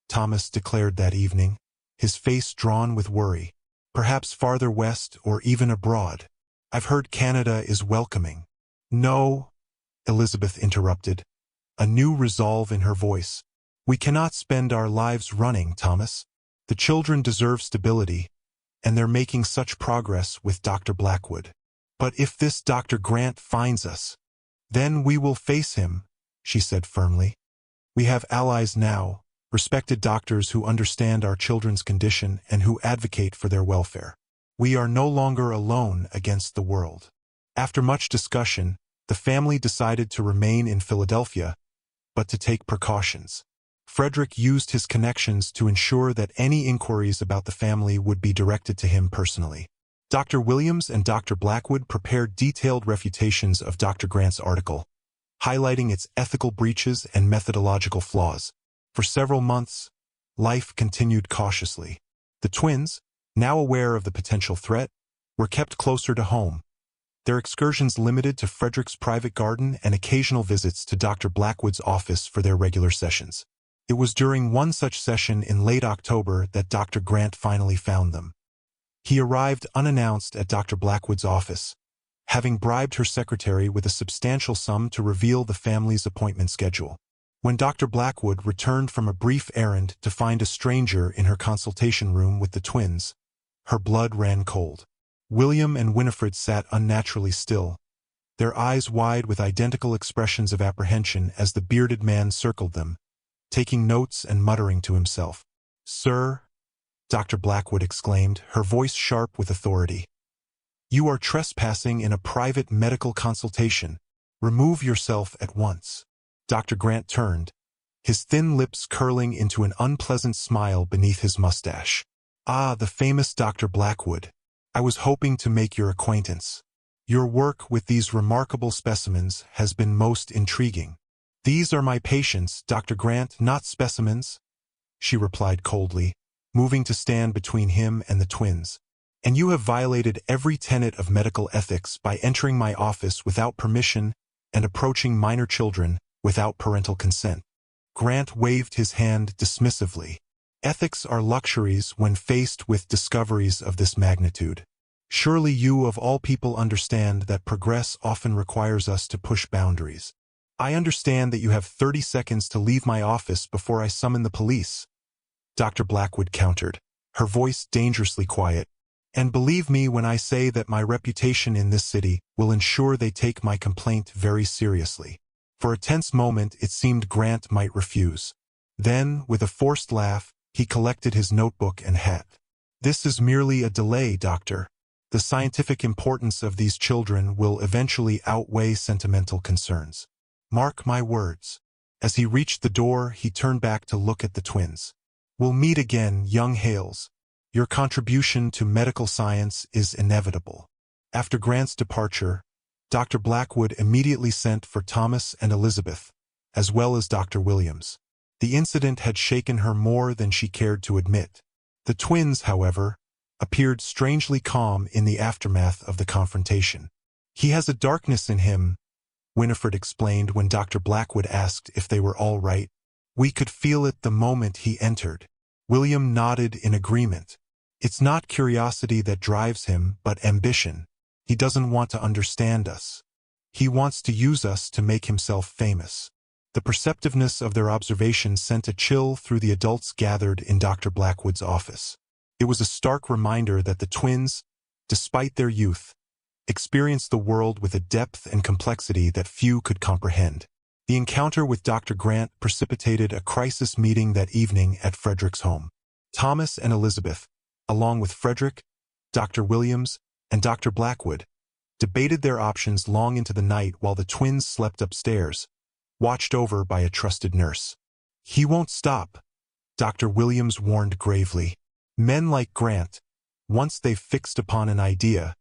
A: Thomas declared that evening, his face drawn with worry. "Perhaps farther west or even abroad. I've heard Canada is welcoming." "No," Elizabeth interrupted, a new resolve in her voice. "We cannot spend our lives running, Thomas. The children deserve stability, and they're making such progress with Dr. Blackwood. But if this Dr. Grant finds us, then we will face him," she said firmly. "We have allies now, respected doctors who understand our children's condition and who advocate for their welfare. We are no longer alone against the world." After much discussion, the family decided to remain in Philadelphia, but to take precautions. Frederick used his connections to ensure that any inquiries about the family would be directed to him personally. Dr. Williams and Dr. Blackwood prepared detailed refutations of Dr. Grant's article, highlighting its ethical breaches and methodological flaws. For several months, life continued cautiously. The twins, now aware of the potential threat, were kept closer to home, their excursions limited to Frederick's private garden and occasional visits to Dr. Blackwood's office for their regular sessions. It was during one such session in late October that Dr. Grant finally found them. He arrived unannounced at Dr. Blackwood's office, having bribed her secretary with a substantial sum to reveal the family's appointment schedule. When Dr. Blackwood returned from a brief errand to find a stranger in her consultation room with the twins, her blood ran cold. William and Winifred sat unnaturally still, their eyes wide with identical expressions of apprehension as the bearded man circled them, taking notes and muttering to himself. "Sir," Dr. Blackwood exclaimed, her voice sharp with authority, "you are trespassing in a private medical consultation. Remove yourself at once." Dr. Grant turned, his thin lips curling into an unpleasant smile beneath his mustache. "Ah, the famous Dr. Blackwood. I was hoping to make your acquaintance. Your work with these remarkable specimens has been most intriguing." "These are my patients, Dr. Grant, not specimens," she replied coldly, moving to stand between him and the twins. "And you have violated every tenet of medical ethics by entering my office without permission and approaching minor children without parental consent." Grant waved his hand dismissively. "Ethics are luxuries when faced with discoveries of this magnitude. Surely you of all people understand that progress often requires us to push boundaries. I understand that you have 30 seconds to leave my office before I summon the police," Dr. Blackwood countered, her voice dangerously quiet. "And believe me when I say that my reputation in this city will ensure they take my complaint very seriously." For a tense moment it seemed Grant might refuse. Then, with a forced laugh, he collected his notebook and hat. "This is merely a delay, Doctor. The scientific importance of these children will eventually outweigh sentimental concerns. Mark my words." As he reached the door, he turned back to look at the twins. "We'll meet again, young Hales. Your contribution to medical science is inevitable." After Grant's departure, Dr. Blackwood immediately sent for Thomas and Elizabeth, as well as Dr. Williams. The incident had shaken her more than she cared to admit. The twins, however, appeared strangely calm in the aftermath of the confrontation. "He has a darkness in him," Winifred explained when Dr. Blackwood asked if they were all right. "We could feel it the moment he entered." William nodded in agreement. "It's not curiosity that drives him, but ambition. He doesn't want to understand us. He wants to use us to make himself famous." The perceptiveness of their observations sent a chill through the adults gathered in Dr. Blackwood's office. It was a stark reminder that the twins, despite their youth, experienced the world with a depth and complexity that few could comprehend. The encounter with Dr. Grant precipitated a crisis meeting that evening at Frederick's home. Thomas and Elizabeth, along with Frederick, Dr. Williams, and Dr. Blackwood, debated their options long into the night while the twins slept upstairs, watched over by a trusted nurse. "He won't stop," Dr. Williams warned gravely. "Men like Grant, once they've fixed upon an idea,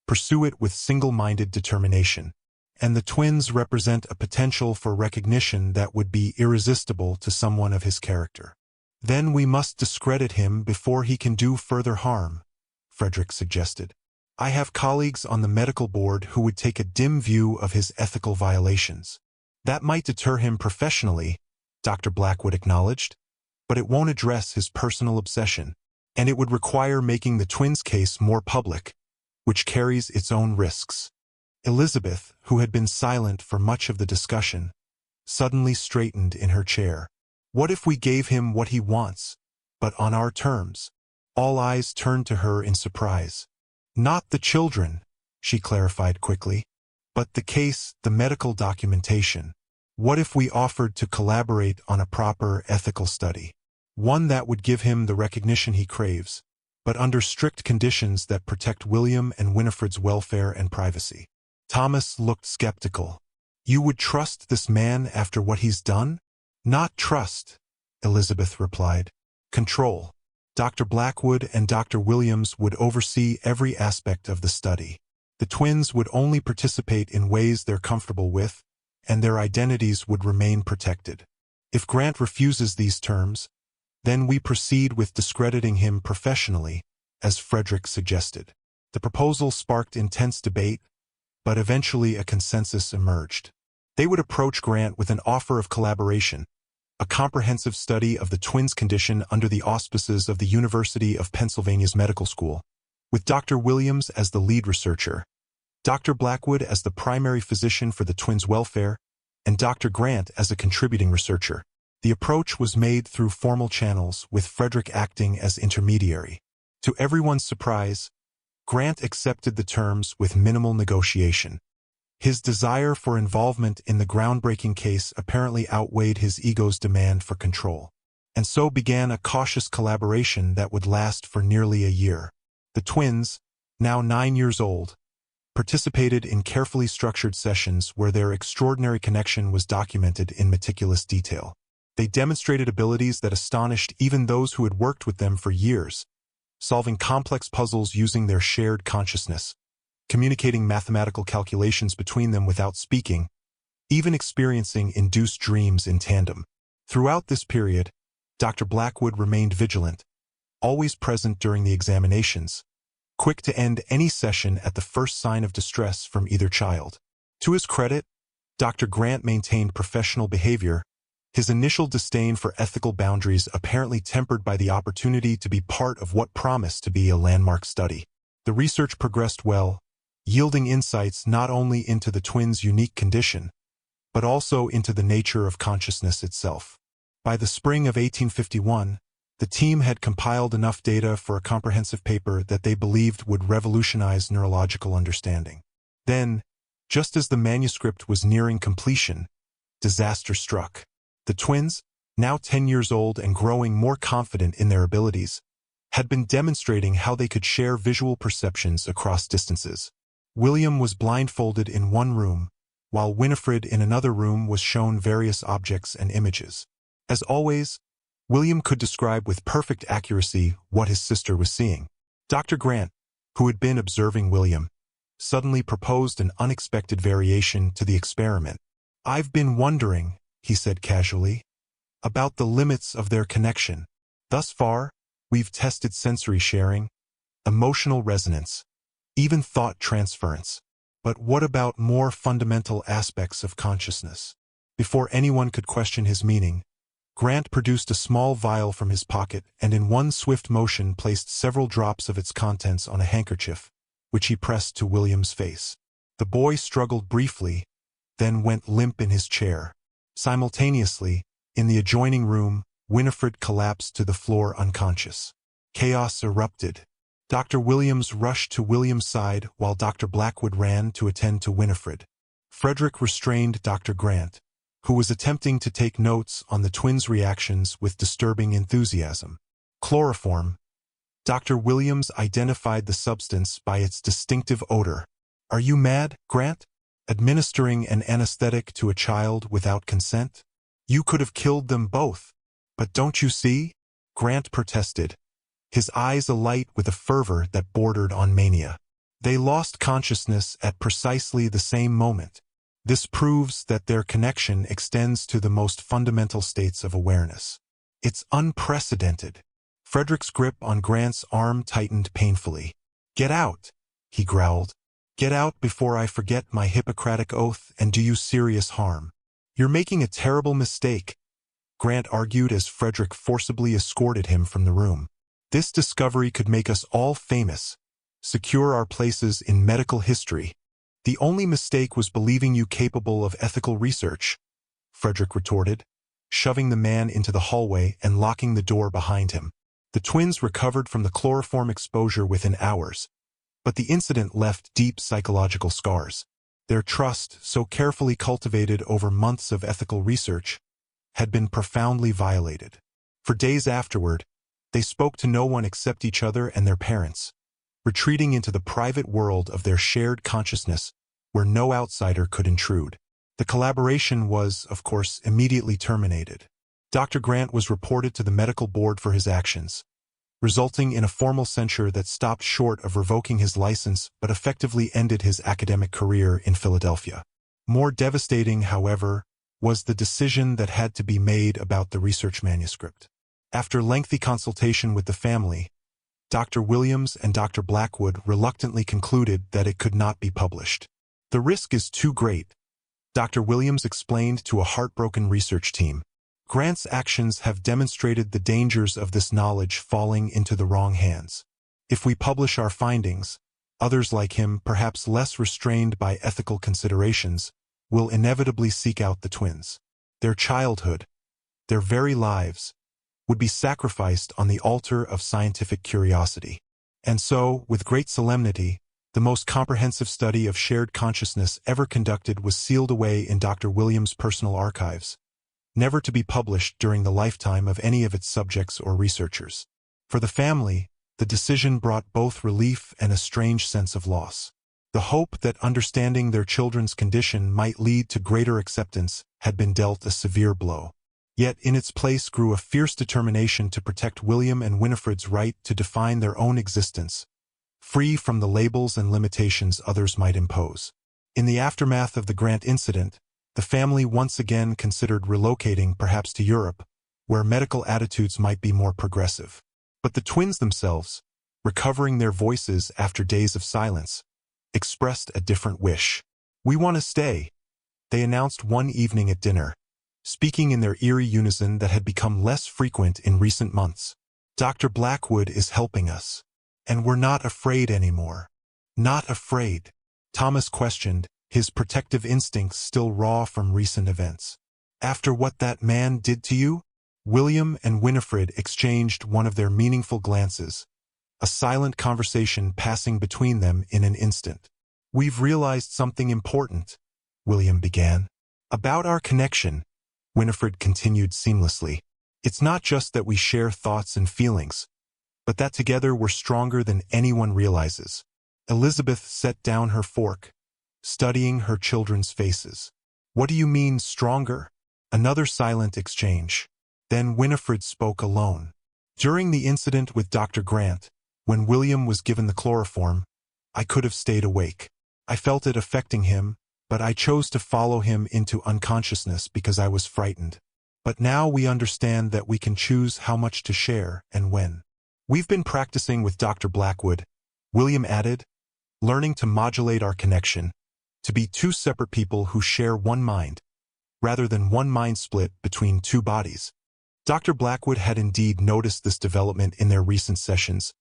A: pursue it with single-minded determination. And the twins represent a potential for recognition that would be irresistible to someone of his character." "Then we must discredit him before he can do further harm," Frederick suggested. "I have colleagues on the medical board who would take a dim view of his ethical violations." "That might deter him professionally," Dr. Blackwood acknowledged, "but it won't address his personal obsession, and it would require making the twins' case more public, which carries its own risks." Elizabeth, who had been silent for much of the discussion, suddenly straightened in her chair. "What if we gave him what he wants, but on our terms?" All eyes turned to her in surprise. "Not the children," she clarified quickly, "but the case, the medical documentation. What if we offered to collaborate on a proper ethical study? One that would give him the recognition he craves, but under strict conditions that protect William and Winifred's welfare and privacy." Thomas looked skeptical. "You would trust this man after what he's done?" "Not trust," Elizabeth replied. "Control." Dr. Blackwood and Dr. Williams would oversee every aspect of the study. The twins would only participate in ways they're comfortable with, and their identities would remain protected. If Grant refuses these terms, then we proceed with discrediting him professionally, as Frederick suggested. The proposal sparked intense debate, but eventually a consensus emerged. They would approach Grant with an offer of collaboration, a comprehensive study of the twins' condition under the auspices of the University of Pennsylvania's medical school, with Dr. Williams as the lead researcher, Dr. Blackwood as the primary physician for the twins' welfare, and Dr. Grant as a contributing researcher. The approach was made through formal channels, with Frederick acting as intermediary. To everyone's surprise, Grant accepted the terms with minimal negotiation. His desire for involvement in the groundbreaking case apparently outweighed his ego's demand for control. And so began a cautious collaboration that would last for nearly a year. The twins, now 9 years old, participated in carefully structured sessions where their extraordinary connection was documented in meticulous detail. They demonstrated abilities that astonished even those who had worked with them for years, solving complex puzzles using their shared consciousness, communicating mathematical calculations between them without speaking, even experiencing induced dreams in tandem. Throughout this period, Dr. Blackwood remained vigilant, always present during the examinations, quick to end any session at the first sign of distress from either child. To his credit, Dr. Grant maintained professional behavior, his initial disdain for ethical boundaries apparently tempered by the opportunity to be part of what promised to be a landmark study. The research progressed well, yielding insights not only into the twins' unique condition, but also into the nature of consciousness itself. By the spring of 1851, the team had compiled enough data for a comprehensive paper that they believed would revolutionize neurological understanding. Then, just as the manuscript was nearing completion, disaster struck. The twins, now 10 years old and growing more confident in their abilities, had been demonstrating how they could share visual perceptions across distances. William was blindfolded in one room, while Winifred in another room was shown various objects and images. As always, William could describe with perfect accuracy what his sister was seeing. Dr. Grant, who had been observing William, suddenly proposed an unexpected variation to the experiment. "I've been wondering," he said casually, "about the limits of their connection. Thus far, we've tested sensory sharing, emotional resonance, even thought transference. But what about more fundamental aspects of consciousness?" Before anyone could question his meaning, Grant produced a small vial from his pocket and in one swift motion placed several drops of its contents on a handkerchief, which he pressed to William's face. The boy struggled briefly, then went limp in his chair. Simultaneously, in the adjoining room, Winifred collapsed to the floor unconscious. Chaos erupted. Dr. Williams rushed to William's side while Dr. Blackwood ran to attend to Winifred. Frederick restrained Dr. Grant, who was attempting to take notes on the twins' reactions with disturbing enthusiasm. "Chloroform," Dr. Williams identified the substance by its distinctive odor. Are you mad, Grant? Administering an anesthetic to a child without consent? You could have killed them both. But don't you see? Grant protested, his eyes alight with a fervor that bordered on mania. They lost consciousness at precisely the same moment. This proves that their connection extends to the most fundamental states of awareness. It's unprecedented. Frederick's grip on Grant's arm tightened painfully. Get out, he growled. Get out before I forget my Hippocratic oath and do you serious harm. You're making a terrible mistake, Grant argued as Frederick forcibly escorted him from the room. This discovery could make us all famous, secure our places in medical history. The only mistake was believing you capable of ethical research, Frederick retorted, shoving the man into the hallway and locking the door behind him. The twins recovered from the chloroform exposure within hours, but the incident left deep psychological scars. Their trust, so carefully cultivated over months of ethical research, had been profoundly violated. For days afterward, they spoke to no one except each other and their parents, retreating into the private world of their shared consciousness where no outsider could intrude. The collaboration was, of course, immediately terminated. Dr. Grant was reported to the medical board for his actions, resulting in a formal censure that stopped short of revoking his license but effectively ended his academic career in Philadelphia. More devastating, however, was the decision that had to be made about the research manuscript. After lengthy consultation with the family, Dr. Williams and Dr. Blackwood reluctantly concluded that it could not be published. The risk is too great, Dr. Williams explained to a heartbroken research team. Grant's actions have demonstrated the dangers of this knowledge falling into the wrong hands. If we publish our findings, others like him, perhaps less restrained by ethical considerations, will inevitably seek out the twins. Their childhood, their very lives, would be sacrificed on the altar of scientific curiosity. And so, with great solemnity, the most comprehensive study of shared consciousness ever conducted was sealed away in Dr. Williams' personal archives, never to be published during the lifetime of any of its subjects or researchers. For the family, the decision brought both relief and a strange sense of loss. The hope that understanding their children's condition might lead to greater acceptance had been dealt a severe blow. Yet in its place grew a fierce determination to protect William and Winifred's right to define their own existence, free from the labels and limitations others might impose. In the aftermath of the Grant incident, the family once again considered relocating perhaps to Europe, where medical attitudes might be more progressive. But the twins themselves, recovering their voices after days of silence, expressed a different wish. "We want to stay," they announced one evening at dinner, speaking in their eerie unison that had become less frequent in recent months. "Dr. Blackwood is helping us, and we're not afraid anymore." "Not afraid?" Thomas questioned, his protective instincts still raw from recent events. "After what that man did to you?" William and Winifred exchanged one of their meaningful glances, a silent conversation passing between them in an instant. "We've realized something important," William began. "About our connection," Winifred continued seamlessly. "It's not just that we share thoughts and feelings, but that together we're stronger than anyone realizes." Elizabeth set down her fork, studying her children's faces. "What do you mean, stronger?" Another silent exchange. Then Winifred spoke alone. "During the incident with Dr. Grant, when William was given the chloroform, I could have stayed awake. I felt it affecting him, but I chose to follow him into unconsciousness because I was frightened. But now we understand that we can choose how much to share and when. We've been practicing with Dr. Blackwood," William added, "learning to modulate our connection, to be two separate people who share one mind, rather than one mind split between two bodies." Dr. Blackwood had indeed noticed this development in their recent sessions,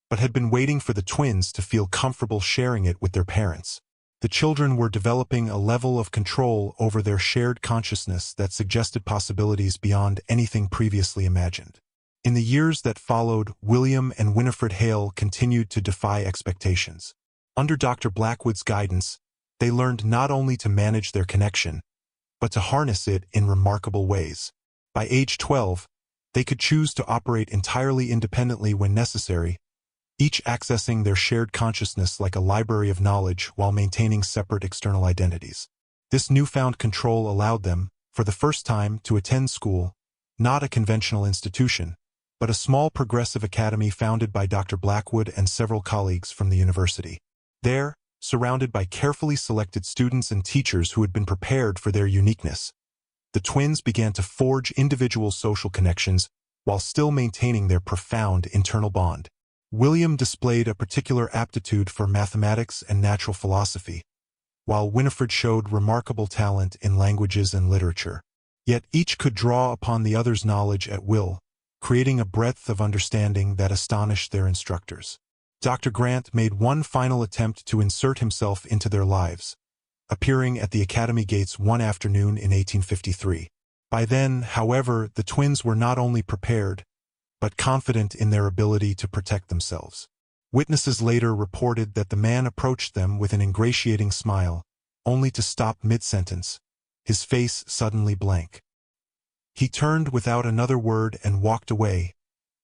A: but had been waiting for the twins to feel comfortable sharing it with their parents. The children were developing a level of control over their shared consciousness that suggested possibilities beyond anything previously imagined. In the years that followed, William and Winifred Hale continued to defy expectations. Under Dr. Blackwood's guidance, they learned not only to manage their connection, but to harness it in remarkable ways. By age 12, they could choose to operate entirely independently when necessary, each accessing their shared consciousness like a library of knowledge while maintaining separate external identities. This newfound control allowed them, for the first time, to attend school, not a conventional institution, but a small progressive academy founded by Dr. Blackwood and several colleagues from the university. There, surrounded by carefully selected students and teachers who had been prepared for their uniqueness, the twins began to forge individual social connections while still maintaining their profound internal bond. William displayed a particular aptitude for mathematics and natural philosophy, while Winifred showed remarkable talent in languages and literature. Yet each could draw upon the other's knowledge at will, creating a breadth of understanding that astonished their instructors. Dr. Grant made one final attempt to insert himself into their lives, appearing at the academy gates one afternoon in 1853. By then, however, the twins were not only prepared, but confident in their ability to protect themselves. Witnesses later reported that the man approached them with an ingratiating smile, only to stop mid-sentence, his face suddenly blank. He turned without another word and walked away,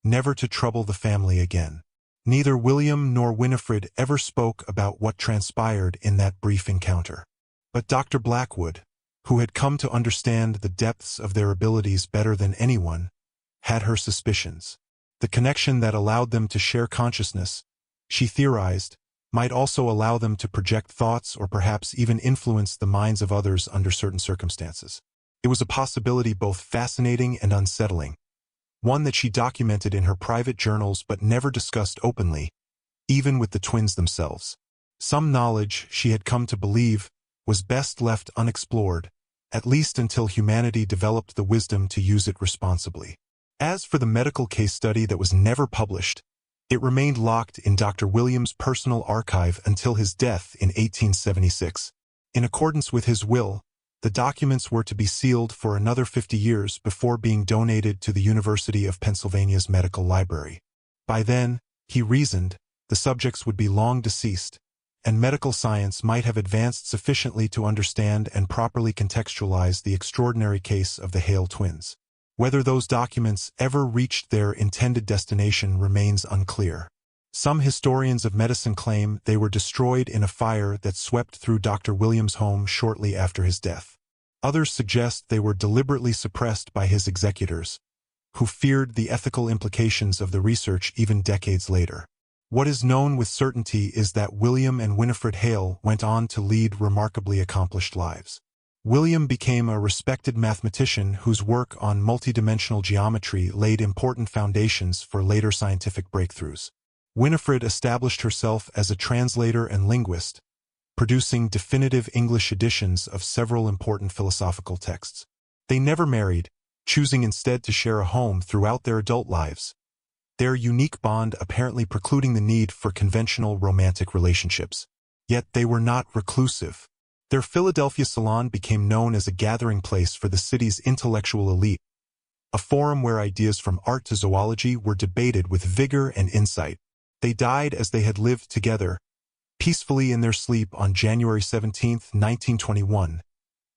A: never to trouble the family again. Neither William nor Winifred ever spoke about what transpired in that brief encounter. But Dr. Blackwood, who had come to understand the depths of their abilities better than anyone, had her suspicions. The connection that allowed them to share consciousness, she theorized, might also allow them to project thoughts or perhaps even influence the minds of others under certain circumstances. It was a possibility both fascinating and unsettling, one that she documented in her private journals but never discussed openly, even with the twins themselves. Some knowledge, she had come to believe, was best left unexplored, at least until humanity developed the wisdom to use it responsibly. As for the medical case study that was never published, it remained locked in Dr. Williams' personal archive until his death in 1876. In accordance with his will, the documents were to be sealed for another 50 years before being donated to the University of Pennsylvania's medical library. By then, he reasoned, the subjects would be long deceased, and medical science might have advanced sufficiently to understand and properly contextualize the extraordinary case of the Hale twins. Whether those documents ever reached their intended destination remains unclear. Some historians of medicine claim they were destroyed in a fire that swept through Dr. Williams' home shortly after his death. Others suggest they were deliberately suppressed by his executors, who feared the ethical implications of the research even decades later. What is known with certainty is that William and Winifred Hale went on to lead remarkably accomplished lives. William became a respected mathematician whose work on multidimensional geometry laid important foundations for later scientific breakthroughs. Winifred established herself as a translator and linguist, producing definitive English editions of several important philosophical texts. They never married, choosing instead to share a home throughout their adult lives, their unique bond apparently precluding the need for conventional romantic relationships. Yet they were not reclusive. Their Philadelphia salon became known as a gathering place for the city's intellectual elite, a forum where ideas from art to zoology were debated with vigor and insight. They died as they had lived together, peacefully in their sleep on January 17, 1921,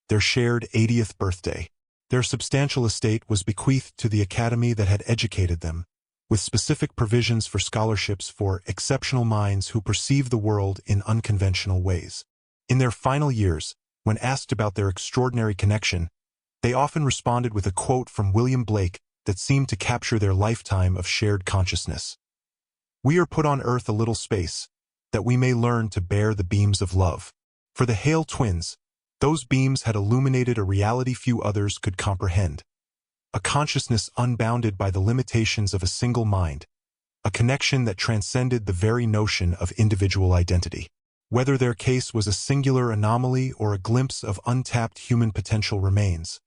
A: their shared 80th birthday. Their substantial estate was bequeathed to the academy that had educated them, with specific provisions for scholarships for exceptional minds who perceive the world in unconventional ways. In their final years, when asked about their extraordinary connection, they often responded with a quote from William Blake that seemed to capture their lifetime of shared consciousness. "We are put on earth a little space, that we may learn to bear the beams of love." For the Hale twins, those beams had illuminated a reality few others could comprehend, a consciousness unbounded by the limitations of a single mind, a connection that transcended the very notion of individual identity. Whether their case was a singular anomaly or a glimpse of untapped human potential remains,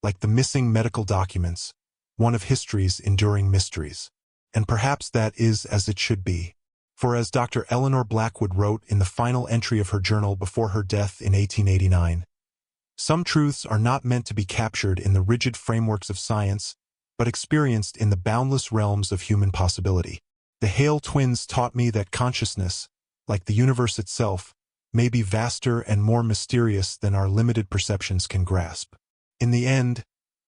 A: like the missing medical documents, one of history's enduring mysteries. And perhaps that is as it should be. For as Dr. Eleanor Blackwood wrote in the final entry of her journal before her death in 1889, some truths are not meant to be captured in the rigid frameworks of science, but experienced in the boundless realms of human possibility. The Hale twins taught me that consciousness, like the universe itself, may be vaster and more mysterious than our limited perceptions can grasp. In the end,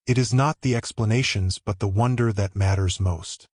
A: it is not the explanations but the wonder that matters most.